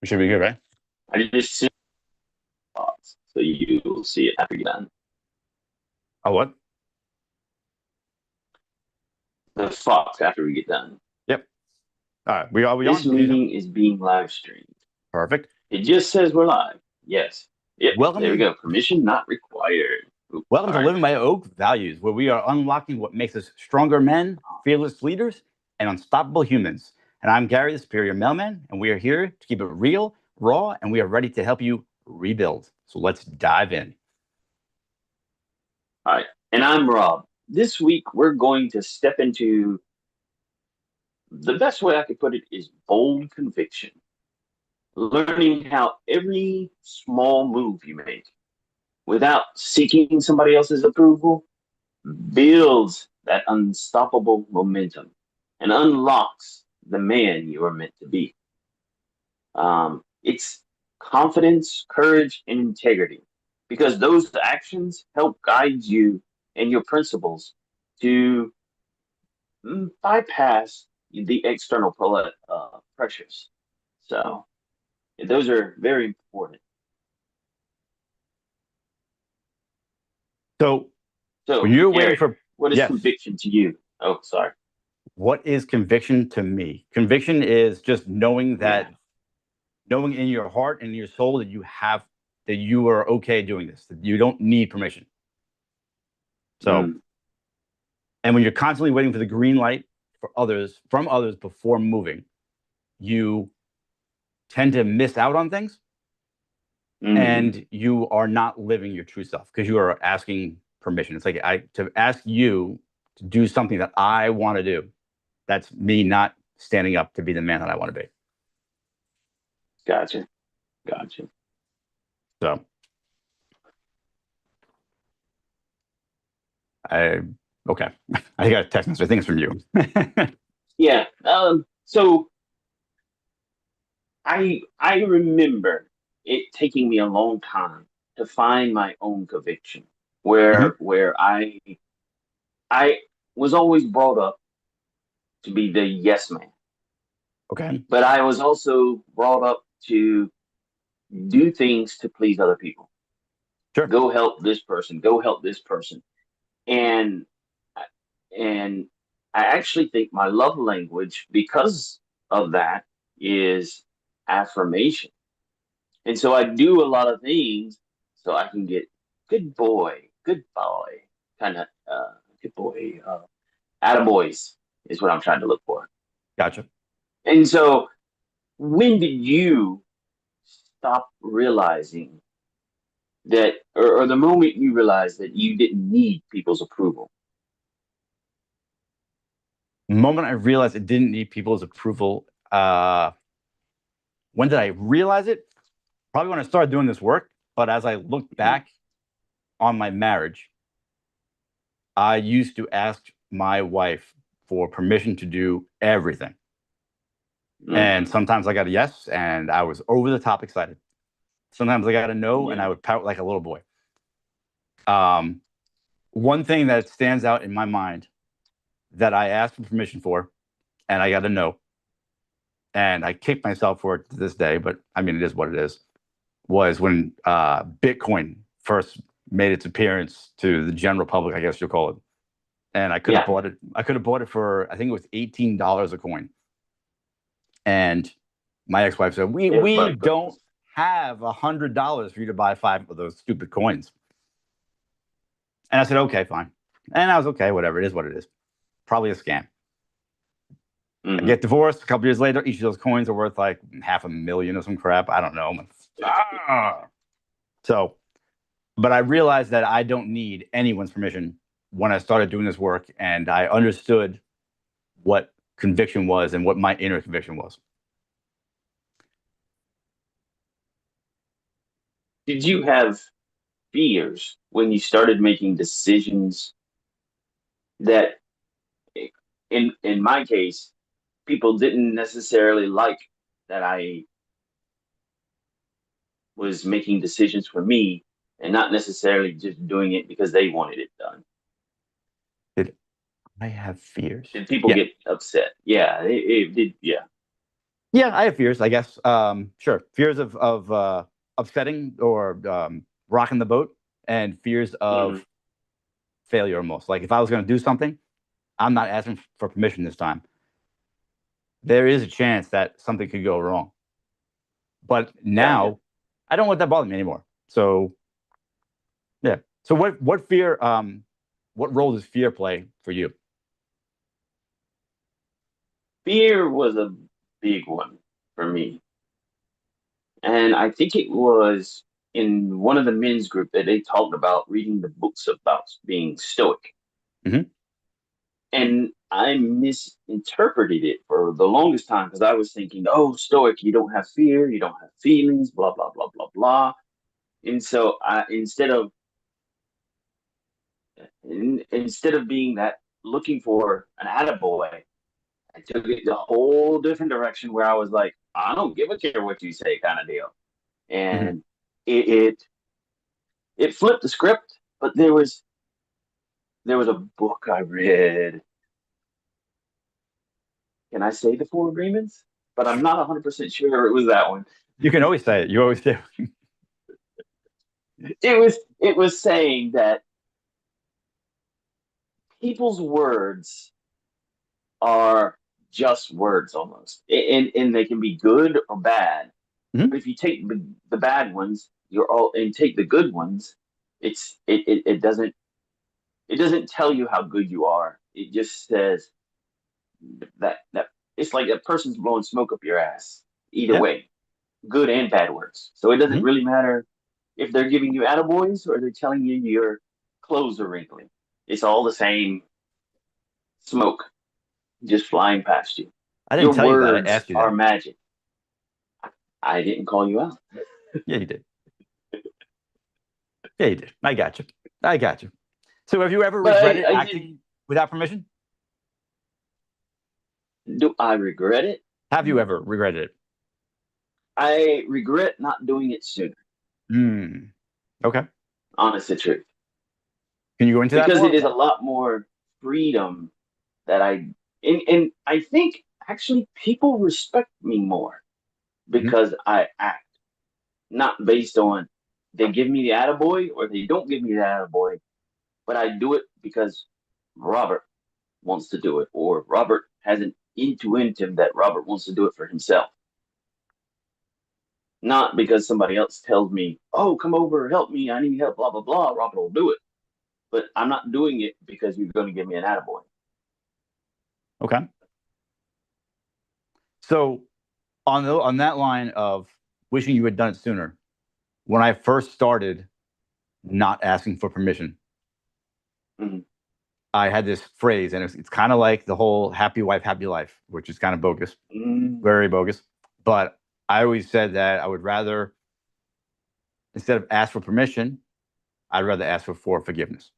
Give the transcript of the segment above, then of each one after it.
We should be good, right? I just sent thoughts, so you will see it after you're done. Oh, what? The thoughts after we get done. Yep. All right. We This on? Can you tell? meeting is being live streamed. Perfect. It just says we're live. Yes. Yep. Welcome There we to go. Permission not required. Oop, welcome to sorry. Living by Oak Values, where we are unlocking what makes us stronger men, fearless leaders, and unstoppable humans. And I'm Gary, the Superior Mailman, and we are here to keep it real, raw, and we are ready to help you rebuild. So let's dive in. All right. And I'm Rob. This week we're going to step into the best way I could put it is bold conviction. Learning how every small move you make without seeking somebody else's approval builds that unstoppable momentum and unlocks the man you are meant to be. It's confidence, courage, and integrity because those actions help guide you and your principles to bypass the external pressures. So those are very important. So when So, you're waiting Gary, for, what is yes, conviction to you? Oh, sorry. what is conviction to me? Conviction is just Yeah. knowing in your heart and in your soul that you are okay doing this, that you don't need permission. So, Mm, and when you're constantly waiting for the green light from others before moving, you tend to miss out on things mm, and you are not living your true self because you are asking permission. It's like to ask you to do something that I want to do. That's me not standing up to be the man that I want to be. gotcha. Gotcha. So I okay. I got a text message. I think it's from you. Yeah. So I remember it taking me a long time to find my own conviction, Mhm. where I was always brought up to be the yes man, Okay. but I was also brought up to do things to please other people. Sure. Go help this person. Go help this person. And and I actually think my love language, because of that, is affirmation. And so I do a lot of things so I can get good boy, kind of good boy, attaboys is what I'm trying to look for. Gotcha. And so when did you stop realizing that, or the moment you realized that you didn't need people's approval? The moment I realized it didn't need people's approval, when did I realize it? Probably when I started doing this work. But as I looked Mm-hmm. back on my marriage, I used to ask my wife for permission to do everything. And Mm-hmm. sometimes I got a yes, and I was over the top excited. Sometimes I got a no, and Yeah. I would pout like a little boy. Um, One thing that stands out in my mind that I asked for permission for, and I got a no, and I kicked myself for it to this day, but I mean, it is what it is, was when Bitcoin first made its appearance to the general public, I guess you'll call it. And I could have Yeah. bought it. I could have bought it for I think it was $18 a coin. And my ex-wife said, "We Everybody don't does. have $100 for you to buy 5 of those stupid coins." And I said, "Okay, fine." And I was okay, whatever. It is what it is. Probably a scam. I Mm-hmm. get divorced a couple years later. Each of those coins are worth like half a million or some crap. I don't know. Ah. So, but I realized that I don't need anyone's permission when I started doing this work, and I understood what conviction was and what my inner conviction was. Did you have fears when you started making decisions that, in my case, people didn't necessarily like that I was making decisions for me and not necessarily just doing it because they wanted it done? Did I have fears? Did people Yeah. get upset? Yeah, it did. Yeah. Yeah, I have fears, I guess. Sure. Fears of upsetting or rocking the boat, and fears Hmm. of failure almost. Like if I was going to do something, I'm not asking for permission this time. There is a chance that something could go wrong. But Yeah, yeah. now I don't let that bother me anymore. So yeah. So what fear what role does fear play for you? Fear was a big one for me. And I think it was in one of the men's group that they talked about reading the books about being stoic. Hmm. And I misinterpreted it for the longest time because I was thinking, oh, stoic, you don't have fear, you don't have feelings, blah, blah, blah, blah, blah. And so instead of being that looking for an attaboy, I took it the whole different direction where I was like, I don't give a care what you say, kind of deal. Hmm. And it it, it flipped the script, but there was a book I read. Can I say the Four Agreements? But I'm not 100% sure it was that one. You can always say it. You always do. It was saying that people's words are just words almost, and they can be good or bad. Hmm. But if you take the bad ones, you're all and take the good ones, it doesn't tell you how good you are. It just says that it's like that person's blowing smoke up your ass. Either Yeah. way, good and bad words. So it doesn't Hmm. really matter if they're giving you attaboys or they're telling you your clothes are wrinkly. It's all the same smoke just flying past you. I didn't Your tell you that. I words asked you are that. magic. I didn't call you out. Yeah, you did. Yeah, you did. I got you. I got you. So have you ever But I, regretted I didn't. acting without permission? Do I regret it? Have you ever regretted it? I regret not doing it sooner. Hmm. Okay. Honest to truth, Can you go into that because it more? is a lot more freedom that and I think actually people respect me more Mhm. because I act not based on they give me the attaboy or they don't give me the attaboy, but I do it because Robert wants to do it or Robert has an intuitive that Robert wants to do it for himself. Not because somebody else tells me, oh, come over, help me, I need help, blah, blah, blah. Robert will do it. But I'm not doing it because you're going to give me an attaboy. Okay. So on that line of wishing you had done it sooner, when I first started not asking for permission, Mm-hmm. I had this phrase, and it's kind of like the whole happy wife, happy life, which is kind of bogus, Mm-hmm. very bogus. But I always said that I would rather, instead of ask for permission, I'd rather ask for forgiveness.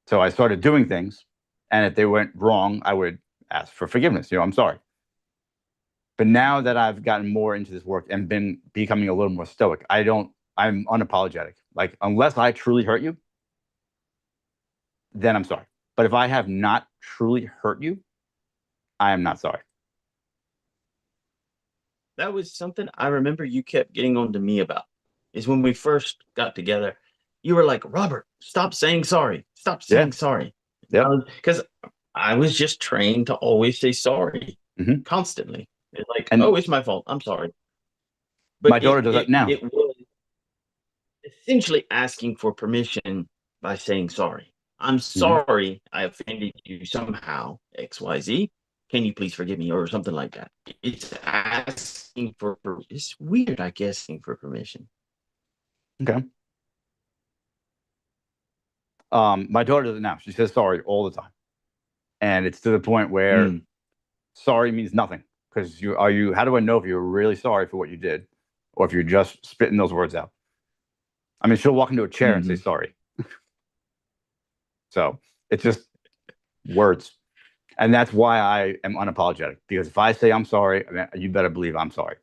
So I started doing things, and if they went wrong, I would ask for forgiveness. I'm sorry. But now that I've gotten more into this work and been becoming a little more stoic, I'm unapologetic. Like, unless I truly hurt you, then I'm sorry. But if I have not truly hurt you, I am not sorry. That was something I remember you kept getting on to me about. Is when we first got together, you were like, Robert, stop saying sorry. Stop Yeah. saying sorry. Yep. Because I was just trained to always say sorry Hmm. constantly. It's like, oh, And it's my fault. I'm sorry. my But daughter it does that it now. it was essentially asking for permission by saying sorry. I'm Hmm. sorry I offended you somehow, XYZ. Can you please forgive me or something like that? It's asking it's weird, I guess, asking for permission. Okay. My daughter does it now. She says sorry all the time, and it's to the point where Mm, sorry means nothing because you. How do I know if you're really sorry for what you did, or if you're just spitting those words out? I mean, she'll walk into a chair and say mhm. sorry. So it's just words. And that's why I am unapologetic, because if I say I'm sorry, I mean, you better believe I'm sorry.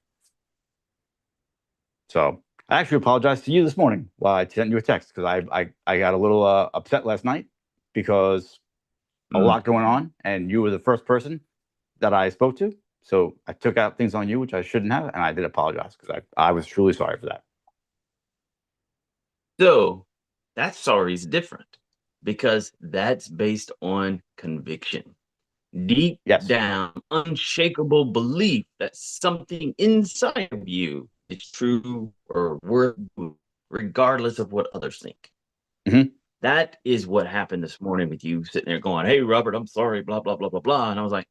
So I actually apologized to you this morning while I sent you a text because I got a little upset last night because a Mm. lot going on, and you were the first person that I spoke to. So I took out things on you, which I shouldn't have. And I did apologize because I was truly sorry for that. So that sorry is different because that's based on conviction. Deep Yes. down, unshakable belief that something inside of you is true or worth, regardless of what others think. Mhm. That is what happened this morning with you sitting there going, "Hey, Robert, I'm sorry, blah blah blah blah blah," and I was like,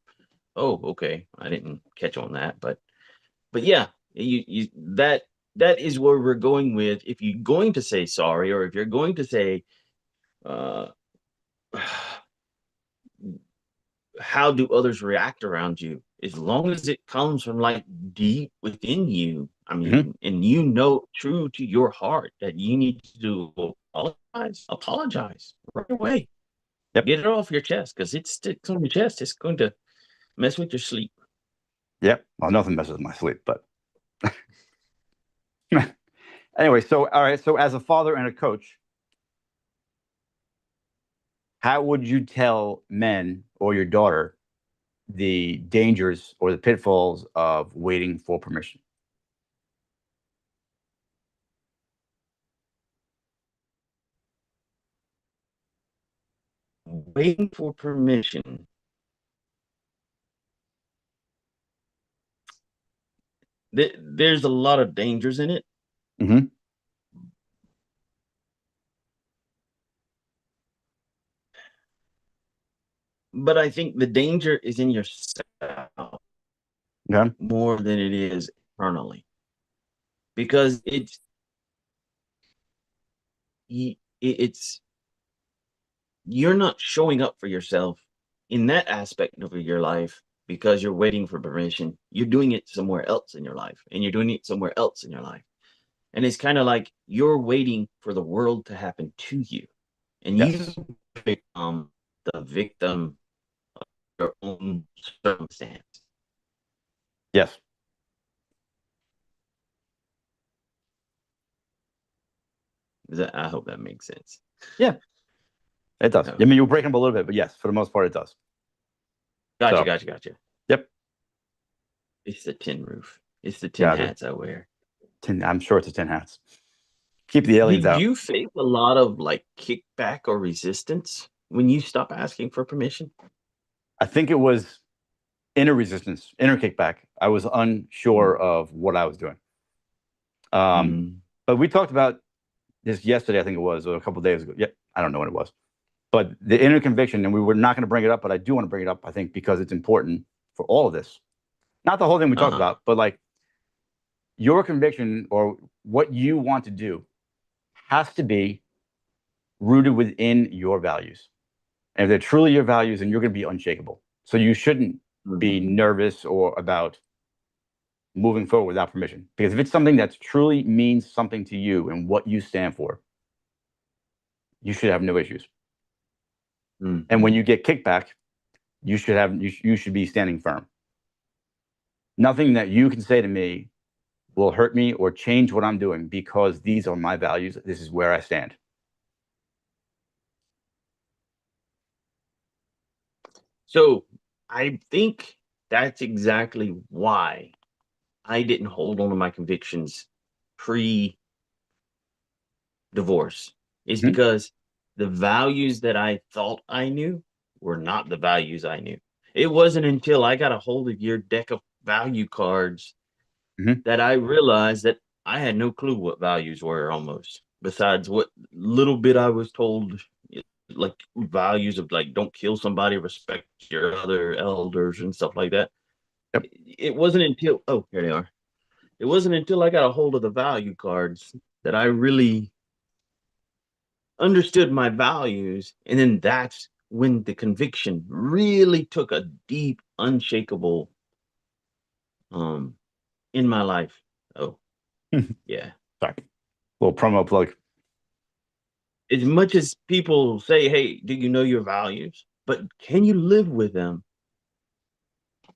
"Oh, okay, I didn't catch on that," but yeah, you that is where we're going with. If you're going to say sorry, or if you're going to say, uh, how do others react around you? As long as it comes from like deep within you, I mean, and you know, true to your heart that you need to do apologize right away. Yep. Get it off your chest because it sticks on your chest. It's going to mess with your sleep. Yep. Well, nothing messes with my sleep, but anyway. So, all right. So, as a father and a coach, how would you tell men or your daughter the dangers or the pitfalls of waiting for permission? Waiting for permission. There's a lot of dangers in it. Mm-hmm. But I think the danger is in yourself Okay. more than it is internally, because it's you're not showing up for yourself in that aspect of your life because you're waiting for permission. You're doing it somewhere else in your life, and you're doing it somewhere else in your life. And it's kind of like you're waiting for the world to happen to you, and you Yes. become the victim of your own circumstance. Yes. I hope that makes sense. Yeah, it does. Okay. I mean, you're breaking up a little bit, but yes, for the most part, it does. So, Gotcha. yep. It's the tin roof. It's the tin Yeah, hats I wear. I'm sure it's a 10 hats. Keep the aliens Did out. you face a lot of like kickback or resistance when you stop asking for permission? I think it was inner resistance, inner kickback. I was unsure of what I was doing. Mm. But we talked about this yesterday, I think it was, or a couple of days ago. Yeah, I don't know when it was. But the inner conviction, and we were not going to bring it up, but I do want to bring it up, I think, because it's important for all of this. Not the whole thing we talked about, but like your conviction or what you want to do has to be rooted within your values. And if they're truly your values, then you're going to be unshakable. So you shouldn't be nervous or about moving forward without permission. Because if it's something that truly means something to you and what you stand for, you should have no issues. Mm. And when you get kickback, you should be standing firm. Nothing that you can say to me will hurt me or change what I'm doing because these are my values. This is where I stand. So I think that's exactly why I didn't hold on to my convictions pre divorce, is Mhm. because the values that I thought I knew were not the values I knew. It wasn't until I got a hold of your deck of value cards Mhm. that I realized that I had no clue what values were almost, besides what little bit I was told, like values of like don't kill somebody, respect your other elders and stuff like that. Yep. It wasn't until here they are. It wasn't until I got a hold of the value cards that I really understood my values. And then that's when the conviction really took a deep, unshakable in my life. Oh, yeah. Sorry. Little promo plug. As much as people say, hey, do you know your values? But can you live with them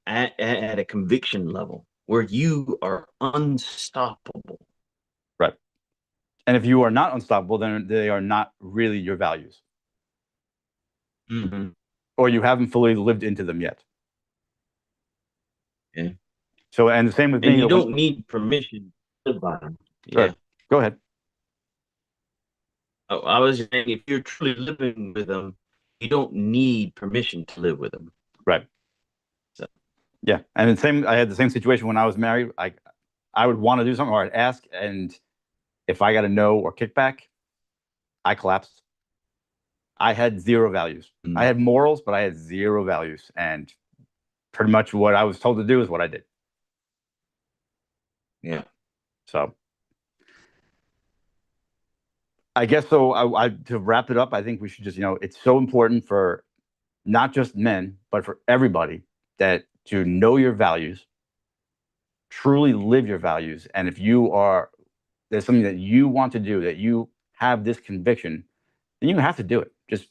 at a conviction level where you are unstoppable? Right. And if you are not unstoppable, then they are not really your values, Mm-hmm. or you haven't fully lived into them yet. Yeah. So, and the same with And me. you don't need permission to live by them. Yeah. Go ahead. Oh, I was saying, if you're truly living with them, you don't need permission to live with them. Right. So, yeah. And the same, I had the same situation when I was married. I would want to do something or I'd ask. And if I got a no or kickback, I collapsed. I had zero values. I had morals, but I had zero values. And pretty much what I was told to do is what I did. yeah. So I guess so. I to wrap it up, I think we should just, it's so important for not just men, but for everybody that to know your values, truly live your values. And if there's something that you want to do, that you have this conviction, then you have to do it. Just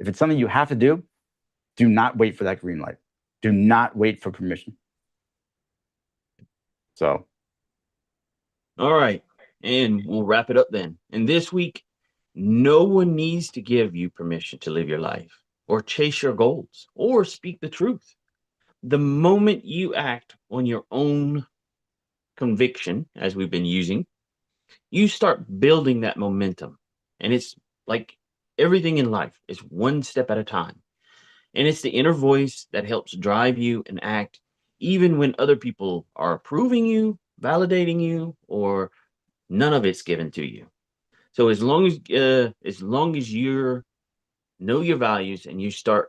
if it's something you have to do not wait for that green light. Do not wait for permission. So. All right. And we'll wrap it up then. And this week, no one needs to give you permission to live your life or chase your goals or speak the truth. The moment you act on your own conviction, as we've been using, you start building that momentum. And it's like everything in life is one step at a time. And it's the inner voice that helps drive you and act even when other people are approving you, validating you, or none of it's given to you. So as long as you know your values and you start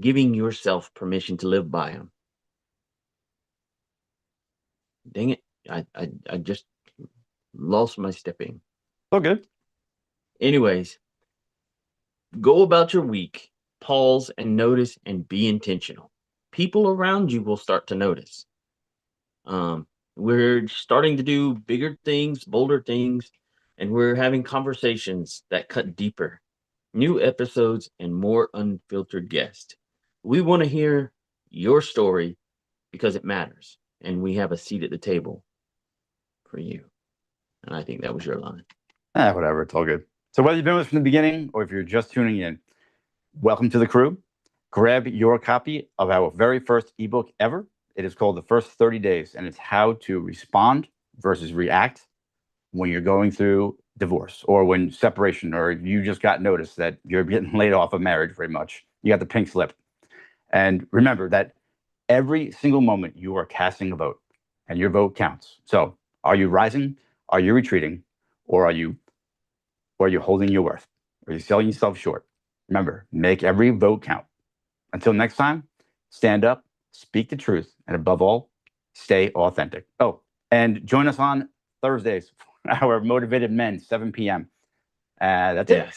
giving yourself permission to live by them. Dang it. I just lost my stepping. Oh, good. Anyways, go about your week, pause and notice and be intentional. People around you will start to notice. We're starting to do bigger things, bolder things, and we're having conversations that cut deeper. New episodes and more unfiltered guests. We want to hear your story because it matters, and we have a seat at the table for you. And I think that was your line. Whatever. It's all good. So whether you've been with us from the beginning or if you're just tuning in, welcome to the crew. Grab your copy of our very first ebook ever. It is called The First 30 Days, and it's how to respond versus react when you're going through divorce or when separation, or you just got notice that you're getting laid off of marriage, very much. You got the pink slip. And remember that every single moment you are casting a vote, and your vote counts. So are you rising? Are you retreating? Or are you holding your worth? Are you selling yourself short? Remember, make every vote count. Until next time, stand up, speak the truth, and above all, stay authentic. Oh, and join us on Thursdays, our Motivated Men, 7 p.m. That's it.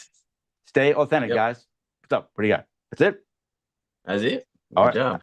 Stay authentic, guys. What's up? What do you got? That's it? That's it. All Good right. job.